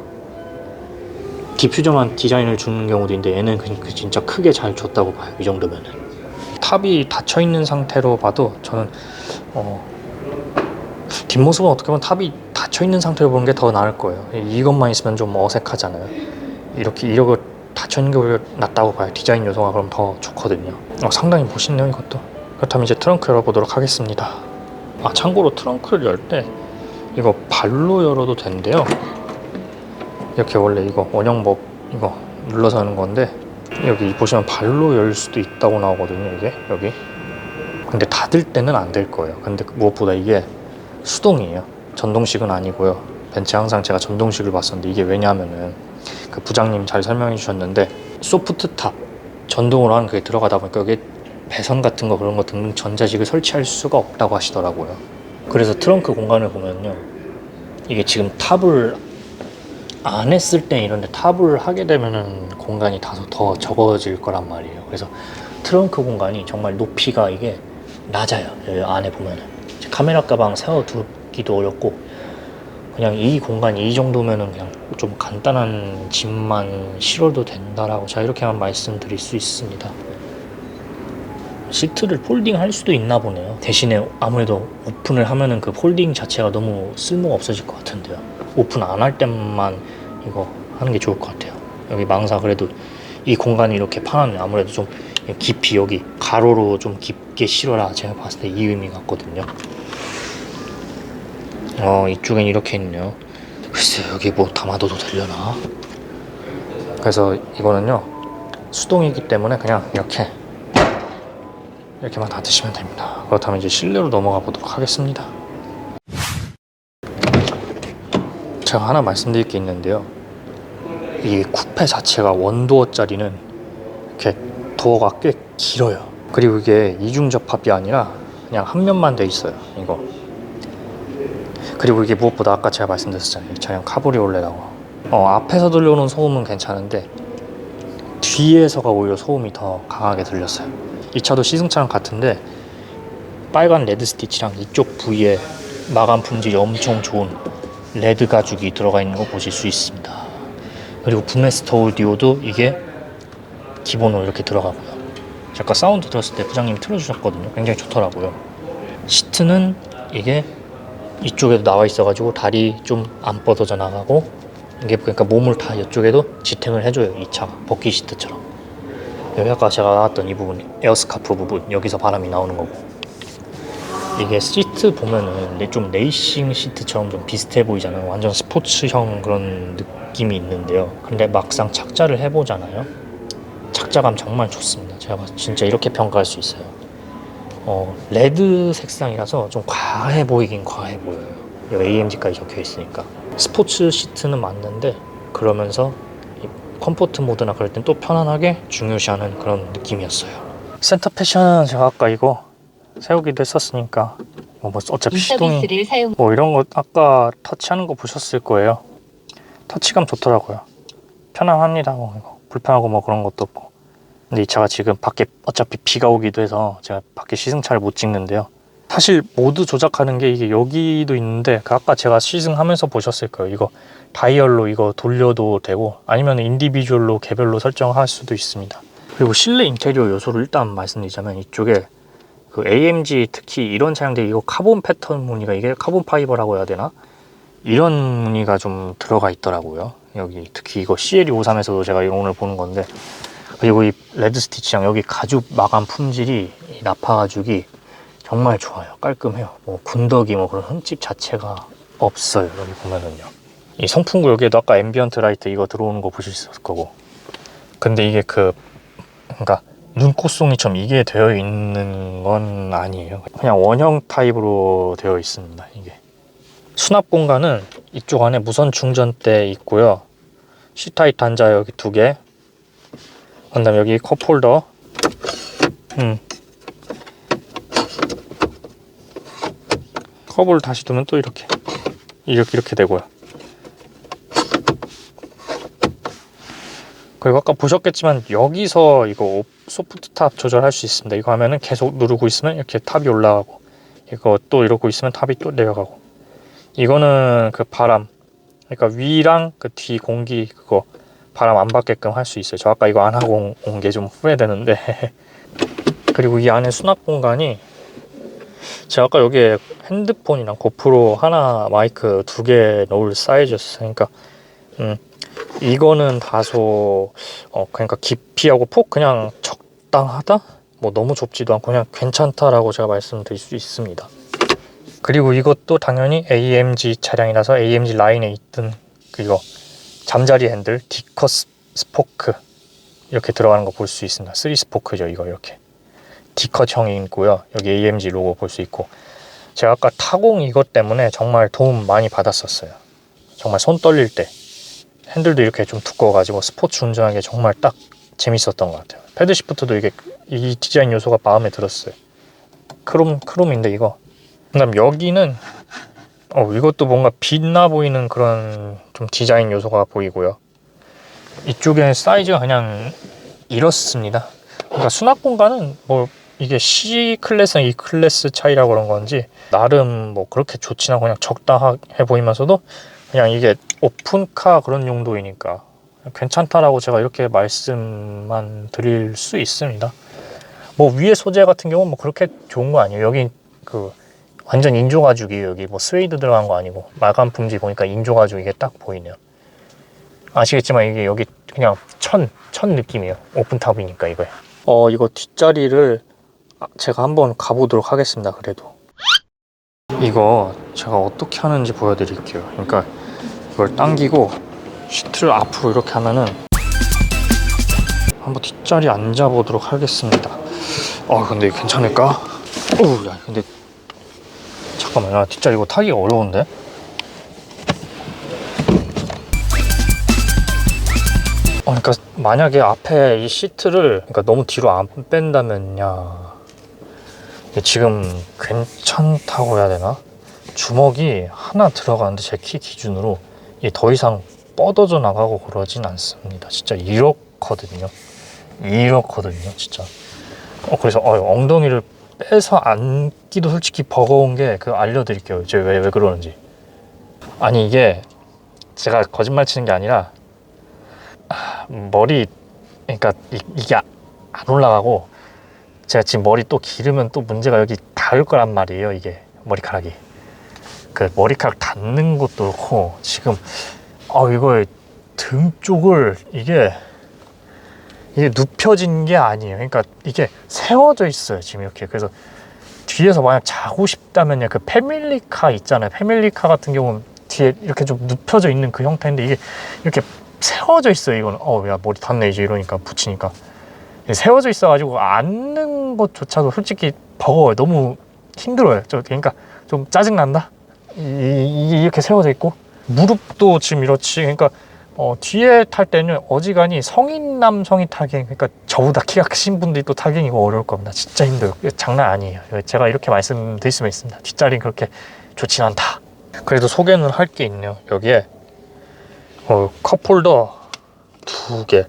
디퓨저만 디자인을 주는 경우도 있는데 얘는 진짜 크게 잘 줬다고 봐요. 이 정도면은. 탑이 닫혀 있는 상태로 봐도 저는 뒷모습은 어떻게 보면 탑이 닫혀 있는 상태로 보는 게 더 나을 거예요. 이것만 있으면 좀 어색하잖아요. 이렇게 닫혀 있는 게 오히려 낫다고 봐요. 디자인 요소가 그럼 더 좋거든요. 상당히 멋있네요, 이것도. 그렇다면 이제 트렁크 열어보도록 하겠습니다. 참고로 트렁크를 열 때 이거 발로 열어도 된대요. 이렇게 원래 이거 원형 이거 눌러서 하는 건데 여기 보시면 발로 열 수도 있다고 나오거든요. 이게 여기. 근데 닫을 때는 안 될 거예요. 근데 무엇보다 이게 수동이에요. 전동식은 아니고요. 벤츠 항상 제가 전동식을 봤었는데 이게 왜냐하면은 그 부장님 잘 설명해 주셨는데 소프트탑 전동으로 하는 그게 들어가다 보니까 여기 배선 같은 거 그런 거 등등 전자식을 설치할 수가 없다고 하시더라고요. 그래서 트렁크 공간을 보면요, 이게 지금 탑을 안 했을 때 이런데 탑을 하게 되면은 공간이 다소 더 적어질 거란 말이에요. 그래서 트렁크 공간이 정말 높이가 이게 낮아요. 여기 안에 보면은 카메라 가방 세워두기도 어렵고, 그냥 이 공간이 이 정도면은 그냥 좀 간단한 짐만 실어도 된다라고 제가 이렇게만 말씀드릴 수 있습니다. 시트를 폴딩 할 수도 있나 보네요. 대신에 아무래도 오픈을 하면은 그 폴딩 자체가 너무 쓸모가 없어질 것 같은데요. 오픈 안 할 때만 이거 하는 게 좋을 것 같아요. 여기 망사 그래도 이 공간이 이렇게 파면 아무래도 좀 깊이 여기 가로로 좀 깊게 실어라 제가 봤을 때 이 의미 같거든요. 이쪽엔 이렇게 있네요. 글쎄 여기 뭐 담아둬도 되려나? 그래서 이거는요 수동이기 때문에 그냥 이렇게만 닫으시면 됩니다. 그렇다면 이제 실내로 넘어가 보도록 하겠습니다. 제가 하나 말씀드릴 게 있는데요, 이 쿠페 자체가 원도어짜리는 이렇게 도어가 꽤 길어요. 그리고 이게 이중 접합이 아니라 그냥 한 면만 돼 있어요. 이거. 그리고 이게 무엇보다 아까 제가 말씀드렸잖아요, 이 차량 카브리올레라고. 앞에서 들려오는 소음은 괜찮은데 뒤에서가 오히려 소음이 더 강하게 들렸어요. 이 차도 시승차랑 같은데 빨간 레드 스티치랑 이쪽 부위에 마감 품질이 엄청 좋은 레드 가죽이 들어가 있는 거 보실 수 있습니다. 그리고 붐메스터 오디오도 이게 기본으로 이렇게 들어가고요. 제가 사운드 들었을 때 부장님이 틀어주셨거든요. 굉장히 좋더라고요. 시트는 이게 이쪽에도 나와 있어가지고 다리 좀 안 뻗어져 나가고, 이게 그러니까 몸을 다 이쪽에도 지탱을 해줘요. 이 차가 버킷 시트처럼. 여기 아까 제가 나왔던 이 부분, 에어스카프 부분, 여기서 바람이 나오는 거고, 이게 시트 보면은 좀 레이싱 시트처럼 좀 비슷해 보이잖아요. 완전 스포츠형 그런 느낌이 있는데요. 근데 막상 착자를 해보잖아요. 착자감 정말 좋습니다. 제가 진짜 이렇게 평가할 수 있어요. 레드 색상이라서 좀 과해 보이긴 과해 보여요. 여기 AMG까지 적혀 있으니까. 스포츠 시트는 맞는데 그러면서 이 컴포트 모드나 그럴 땐 또 편안하게 중요시하는 그런 느낌이었어요. 센터 패션은 제가 아까 이거 세우기도 했었으니까 뭐 어차피 시동이 뭐 이런 거 아까 터치하는 거 보셨을 거예요. 터치감 좋더라고요. 편안합니다. 뭐 이거 불편하고 뭐 그런 것도 없고. 근데 이 차가 지금 밖에 어차피 비가 오기도 해서 제가 밖에 시승차를 못 찍는데요. 사실 모드 조작하는 게 이게 여기도 있는데 그 아까 제가 시승하면서 보셨을 거예요. 이거 다이얼로 이거 돌려도 되고 아니면 인디비주얼로 개별로 설정할 수도 있습니다. 그리고 실내 인테리어 요소를 일단 말씀드리자면 이쪽에 그 AMG 특히 이런 차량들이 이거 카본 패턴 무늬가 이게 카본 파이버라고 해야 되나? 이런 무늬가 좀 들어가 있더라고요. 여기 특히 이거 CLE 53에서도 제가 오늘 보는 건데, 그리고 이 레드 스티치랑 여기 가죽 마감 품질이 이 나파 가죽이 정말 좋아요. 깔끔해요. 뭐 군더기 뭐 그런 흠집 자체가 없어요. 여기 보면은요. 이 송풍구 여기에도 아까 앰비언트 라이트 이거 들어오는 거 보실 수 있을 거고. 근데 이게 그러니까 눈꽃송이처럼 이게 되어 있는 건 아니에요. 그냥 원형 타입으로 되어 있습니다. 이게 수납 공간은 이쪽 안에 무선 충전대 있고요. C타입 단자 여기 2개. 그 다음에 여기 컵홀더. 컵을 다시 두면 또 이렇게 되고요. 그리고 아까 보셨겠지만 여기서 이거 소프트 탑 조절할 수 있습니다. 이거 하면은 계속 누르고 있으면 이렇게 탑이 올라가고, 이거 또 이러고 있으면 탑이 또 내려가고. 이거는 그 바람, 그러니까 위랑 그 뒤 공기 그거 바람 안 받게끔 할 수 있어요. 저 아까 이거 안 하고 온 게 좀 후회되는데. 그리고 이 안에 수납 공간이, 제가 아까 여기에 핸드폰이랑 고프로 하나, 마이크 2개 넣을 사이즈였어요. 그러니까 이거는 다소 그러니까 깊이하고 폭 그냥 적당하다? 뭐 너무 좁지도 않고 그냥 괜찮다라고 제가 말씀드릴 수 있습니다. 그리고 이것도 당연히 AMG 차량이라서 AMG 라인에 있던 그거 잠자리 핸들 디커 스포크 이렇게 들어가는 거 볼 수 있습니다. 3 스포크죠. 이거 이렇게 디컷형이 있고요. 여기 AMG 로고 볼 수 있고, 제가 아까 타공 이것 때문에 정말 도움 많이 받았었어요. 정말 손 떨릴 때 핸들도 이렇게 좀 두꺼워가지고 스포츠 운전하기 정말 딱 재밌었던 것 같아요. 패드 시프트도 이게 이 디자인 요소가 마음에 들었어요. 크롬인데 이거. 그다음 여기는 이것도 뭔가 빛나 보이는 그런 좀 디자인 요소가 보이고요. 이쪽에 사이즈가 그냥 이렇습니다. 그러니까 수납 공간은 뭐 이게 C 클래스랑 E 클래스 차이라고 그런 건지 나름 뭐 그렇게 좋진 않고 그냥 적당해 보이면서도 그냥 이게 오픈카 그런 용도이니까 괜찮다라고 제가 이렇게 말씀만 드릴 수 있습니다. 뭐 위에 소재 같은 경우는 뭐 그렇게 좋은 거 아니에요. 여기 그 완전 인조 가죽이에요. 여기 뭐 스웨이드 들어간 거 아니고 마감 품질 보니까 인조 가죽 이게 딱 보이네요. 아시겠지만 이게 여기 그냥 천 느낌이에요. 오픈탑이니까 이거에. 이거 뒷자리를 제가 한번 가보도록 하겠습니다. 그래도 이거 제가 어떻게 하는지 보여드릴게요. 그러니까 이걸 당기고 시트를 앞으로 이렇게 하면은 한번 뒷자리 앉아보도록 하겠습니다. 근데 괜찮을까? 야, 근데 잠깐만, 뒷자리 이거 타기가 어려운데? 그러니까 만약에 앞에 이 시트를 그러니까 너무 뒤로 안 뺀다면야, 지금 괜찮다고 해야 되나? 주먹이 하나 들어가는데 제 키 기준으로 이게 더 이상 뻗어져 나가고 그러진 않습니다. 진짜 이렇거든요. 진짜. 그래서 엉덩이를 빼서 앉기도 솔직히 버거운 게 알려드릴게요. 이제 왜 그러는지. 아니 이게 제가 거짓말 치는 게 아니라 머리, 그러니까 이게 안 올라가고, 제가 지금 머리 또 기르면 또 문제가 여기 닿을 거란 말이에요. 이게 머리카락이 그 머리카락 닿는 것도 그렇고, 지금 이거 등 쪽을 이게 눕혀진 게 아니에요. 그러니까 이게 세워져 있어요 지금 이렇게. 그래서 뒤에서 만약 자고 싶다면요, 그 패밀리카 있잖아요. 패밀리카 같은 경우는 뒤에 이렇게 좀 눕혀져 있는 그 형태인데 이게 이렇게 세워져 있어요. 이거는 야 머리 닿네 이제 이러니까 붙이니까 세워져 있어가지고 앉는 것조차도 솔직히 버거워요. 너무 힘들어요. 그러니까 좀 짜증난다. 이렇게 세워져 있고, 무릎도 지금 이렇지. 그러니까 뒤에 탈 때는 어지간히 성인 남성이 타기, 그러니까 저보다 키가 크신 분들이 또 타기 이거 어려울 겁니다. 진짜 힘들어요. 장난 아니에요. 제가 이렇게 말씀드릴 수만 있습니다. 뒷자리는 그렇게 좋진 않다. 그래도 소개는 할 게 있네요. 여기에 컵홀더 2개,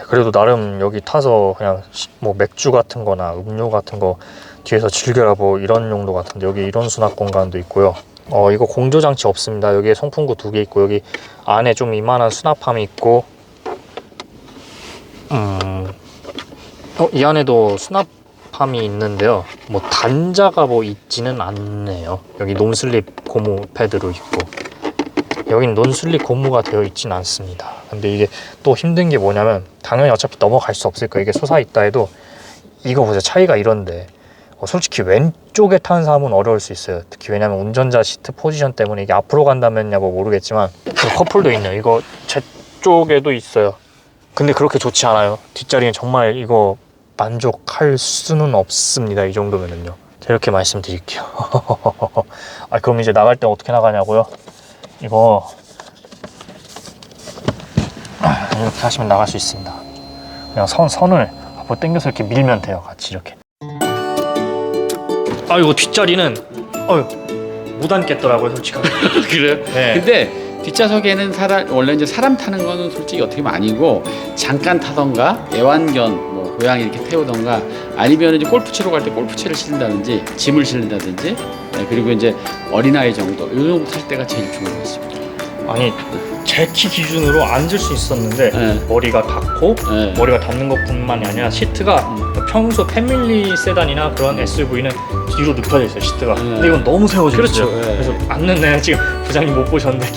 그래도 나름 여기 타서 그냥 뭐 맥주 같은 거나 음료 같은 거 뒤에서 즐겨라 뭐 이런 용도 같은데, 여기 이런 수납 공간도 있고요. 이거 공조 장치 없습니다. 여기에 송풍구 2개 있고, 여기 안에 좀 이만한 수납함이 있고, 이 안에도 수납함이 있는데요. 뭐 단자가 뭐 있지는 않네요. 여기 논슬립 고무 패드로 있고, 여긴 논슬립 고무가 되어 있진 않습니다. 근데 이게 또 힘든 게 뭐냐면, 당연히 어차피 넘어갈 수 없을 거예요. 이게 솟아있다 해도 이거 보세요. 차이가 이런데 솔직히 왼쪽에 타는 사람은 어려울 수 있어요. 특히 왜냐면 운전자 시트 포지션 때문에 이게 앞으로 간다면야 뭐 모르겠지만, 컵홀도 있네요. 이거 제 쪽에도 있어요. 근데 그렇게 좋지 않아요. 뒷자리는 정말 이거 만족할 수는 없습니다. 이 정도면은요. 제가 이렇게 말씀드릴게요. 그럼 이제 나갈 때 어떻게 나가냐고요? 이거 이렇게 하시면 나갈 수 있습니다. 그냥 선을 앞으로 당겨서 이렇게 밀면 돼요. 같이 이렇게. 아 이거 뒷자리는 못 앉겠더라고요, 솔직하게. 그래요? 네. 근데 뒷좌석에는 원래 이제 사람 타는 거는 솔직히 어떻게 보면 아니고 잠깐 타던가 애완견 뭐 고양이 이렇게 태우던가 아니면 이제 골프 치러 갈 때 골프채를 실린다든지 짐을 실린다든지 그리고 이제 어린아이 정도 이 정도 탈 때가 제일 좋은 것 같습니다. 아니 제 키 기준으로 앉을 수 있었는데 네. 머리가 닿고 네. 머리가 닿는 것뿐만이 아니라 시트가 평소 패밀리 세단이나 그런 SUV는 뒤로 눕혀져 있어요, 시트가. 근데 이건 너무 세워져 있어요. 그렇죠. 네. 그래서 앉는 애 지금 부장님 못 보셨는데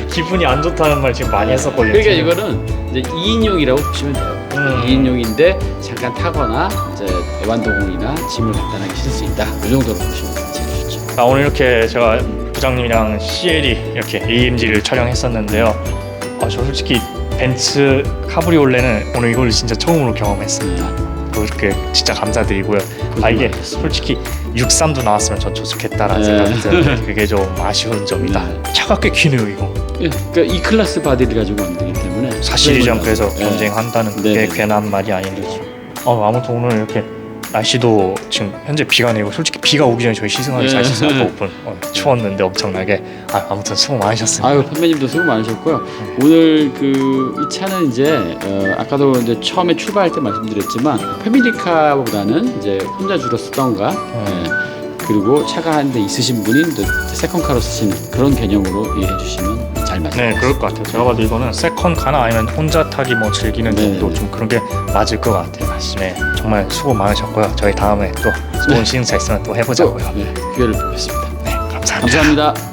기분이 안 좋다는 말 지금 많이 했었거든요. 그러니까 이거는 이제 2인용이라고 보시면 돼요. 2인용인데 잠깐 타거나 이제 애완동물이나 짐을 간단하게 실을 수 있다. 이 정도로 보시면 제일 좋죠. 오늘 이렇게 제가 부장님이랑 CLE 이렇게 AMG를 촬영했었는데요. 저 솔직히 벤츠 카브리올레는 오늘 이걸 진짜 처음으로 경험했습니다. 그렇게 진짜 감사드리고요. 이게 솔직히 63도 나왔으면 전 좋겠다라는 생각이 드는데 그게 좀 아쉬운 점이다. 차가 꽤 기네요 이거. 예, 그러니까 이 클래스 바디를 가지고 만들기 때문에 사실이지 않고서 예. 경쟁한다는 그게 네. 괜한 말이 아닌데. 아무튼 오늘 이렇게 날씨도 지금 현재 비가 내고 솔직히 비가 오기 전에 저희 시승하기 잘 씻어요. 아까 오픈 추웠는데 엄청나게. 아무튼 수고 많으셨습니다. 아유 판매님도 수고 많으셨고요. 오늘 이 차는 이제 아까도 이제 처음에 출발할 때 말씀드렸지만 패밀리카보다는 이제 혼자 주로 쓰던가 그리고 차가 한 대 있으신 분이 이제 세컨카로 쓰시는 그런 개념으로 이해해 주시면 잘 맞을 것 네, 같습니다. 그럴 것 같아요. 제가 봐도 이거는 세컨카나 아니면 혼자 타기 뭐 즐기는 네. 정도 좀 그런 게 맞을 것 같아요. 네, 정말 수고 많으셨고요. 저희 다음에 또 좋은 시승차 있으면 또 해보자고요. 기회를 보겠습니다. 네, 감사합니다. 감사합니다.